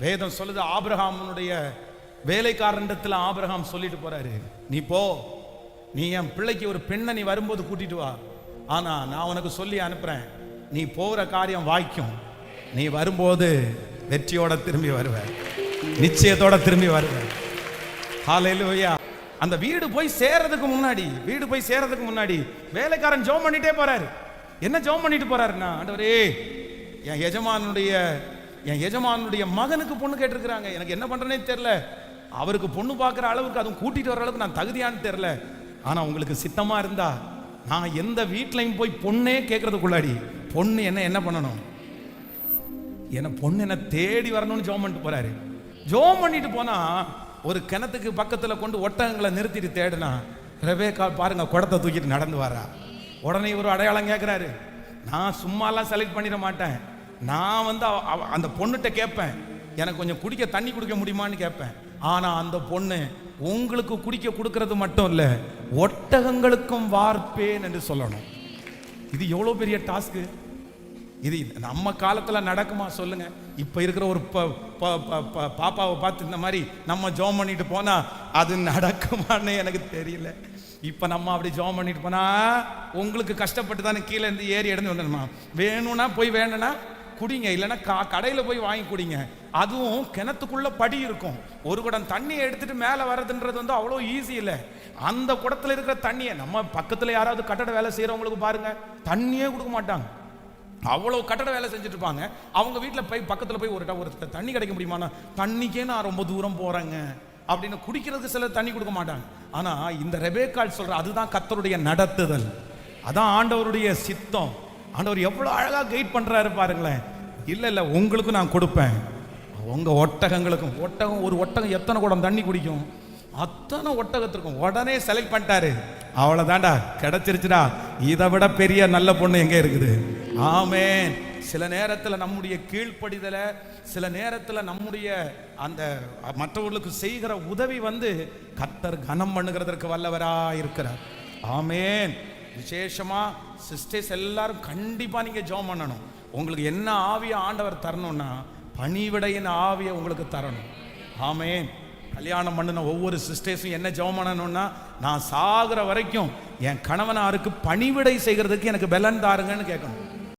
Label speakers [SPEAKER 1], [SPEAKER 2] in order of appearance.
[SPEAKER 1] வேதம் சொல்லுது, ஆபிரகாமுடைய வேலைக்காரனிடத்தில் ஆபிரகாம் சொல்லிட்டு போறாரு, நீ போ, நீ என் பிள்ளைக்கு ஒரு பெண்ணை நீ வரும்போது கூட்டிட்டு வா, ஆனா நான் உனக்கு சொல்லி அனுப்புறேன், நீ போற காரியம் வாய்க்கும், நீ வரும்போது வெற்றியோட திரும்பி வருவ, நிச்சயத்தோட திரும்பி வருவ. ஹல்லேலூயா. அந்த வீடு போய் சேர்றதுக்கு முன்னாடி வேலைக்காரன் ஜெபம் பண்ணிட்டே போறாரு. என்ன ஜெபம் பண்ணிட்டு போறாருன்னா, ஆண்டவரே, என் எஜமானுடைய மகனுக்கு பொண்ணு கேட்டிருக்கிறாங்க, எனக்கு என்ன பண்றேனே தெரியல, அவருக்கு பொண்ணு பார்க்குற அளவுக்கு, அதுவும் கூட்டிட்டு வர அளவுக்கு நான் தகுதியான்னு தெரியல, ஆனா உங்களுக்கு சித்தமா இருந்தா நான் எந்த வீட்லையும் போய் பொண்ணே கேட்கறதுக்குள்ளாடி பொண்ணு என்ன பண்ணணும், பொண்ணு என்ன தேடி வரணும்னு ஜெபம் பண்ணிட்டு போறாரு. ஜெபம் பண்ணிட்டு போனா ஒரு கிணத்துக்கு பக்கத்துல கொண்டு ஒட்டகங்களை நிறுத்திட்டு தேடுனா, ரெபேக்கா பாருங்க குடத்தை தூக்கிட்டு நடந்து வரா. உடனே ஒரு அடையாளம் கேட்கிறாரு, நான் சும்மாலாம் செலக்ட் பண்ணிட மாட்டேன், நான் அந்த பொண்ணுகிட்ட கேட்பேன், எனக்கு கொஞ்சம் குடிக்க தண்ணி குடிக்க முடியுமான்னு கேட்பேன், ஆனா அந்த பொண்ணு உங்களுக்கு குடிக்க கொடுக்கறது மட்டும் இல்ல, ஒட்டகங்களுக்கும் வார்ப்பேன் என்று சொல்லணும். இது எவ்வளவு பெரிய டாஸ்க். இது நம்ம காலத்துல நடக்குமா சொல்லுங்க? இப்ப இருக்கிற ஒரு பாப்பாவை பார்த்து இந்த மாதிரி நம்ம ஜெபம் பண்ணிட்டு போனா அது நடக்குமான்னு எனக்கு தெரியல. இப்ப நம்ம அப்படி ஜெபம் பண்ணிட்டு போனா, உங்களுக்கு கஷ்டப்பட்டு தானே கீழே இருந்து ஏறி எடுத்து வந்துடணுமா, வேணும்னா போய் வேணும்னா குடிங்க, இல்லைன்னா கடையில போய் வாங்கி குடிங்க. அதுவும் கிணத்துக்குள்ள படி இருக்கும், ஒரு குடம் தண்ணியை எடுத்துட்டு மேலே வர்றதுன்றது அவ்வளோ ஈஸி இல்லை. அந்த குடத்துல இருக்கிற தண்ணியை நம்ம பக்கத்துல யாராவது கட்டட வேலை செய்யறவங்களுக்கு பாருங்க, தண்ணியே கொடுக்க மாட்டாங்க, அவ்வளோ கட்டட வேலை செஞ்சுட்டு இருப்பாங்க. அவங்க வீட்டில் போய் பக்கத்தில் போய் ஒரு தண்ணி கிடைக்க முடியுமாண்ணா, தண்ணிக்கே நான் ரொம்ப தூரம் போறேங்க அப்படின்னு குடிக்கிறதுக்கு சில தண்ணி கொடுக்க மாட்டாங்க. ஆனா இந்த ரெபேக்காள் சொல்ற, அதுதான் கர்த்தருடைய நடத்துதல், அதான் ஆண்டவருடைய சித்தம். ஆண்டவர் எவ்வளவு அழகா கைட் பண்றாரு பாருங்களேன். இல்ல உங்களுக்கும் நான் கொடுப்பேன், உங்க ஒட்டகங்களுக்கும். ஒரு ஒட்டகம் எத்தனை குடம் தண்ணி குடிக்கும், அத்தனை ஒட்டகத்திற்கும். உடனே செலக்ட் பண்ணிட்டாரு, அவ்வளவுதான்டா கிடைச்சிருச்சுடா, இதை விட பெரிய நல்ல பொண்ணு எங்க இருக்குது. ஆமென். சில நேரத்தில் நம்முடைய கீழ்ப்படிதலை, சில நேரத்தில் நம்முடைய அந்த மற்றவர்களுக்கு செய்கிற உதவி கர்த்தர் கனம் பண்ணுகிறதற்கு வல்லவரா இருக்கிறார். ஆமென். விசேஷமா சிஸ்டர்ஸ் எல்லாரும் கண்டிப்பா நீங்க ஜெபம் பண்ணணும். உங்களுக்கு என்ன ஆவியை ஆண்டவர் தரணும்னா, பணிவிடையின் ஆவியை உங்களுக்கு தரணும். ஆமென். கல்யாணம் பண்ணின ஒவ்வொரு சிஸ்டர்ஸும் என்ன ஜெபம் பண்ணணும்னா, நான் சாகுற வரைக்கும் என் கணவனாருக்கு பணிவிடை செய்கிறதுக்கு எனக்கு பலன் தாருங்கன்னு கேட்கணும்.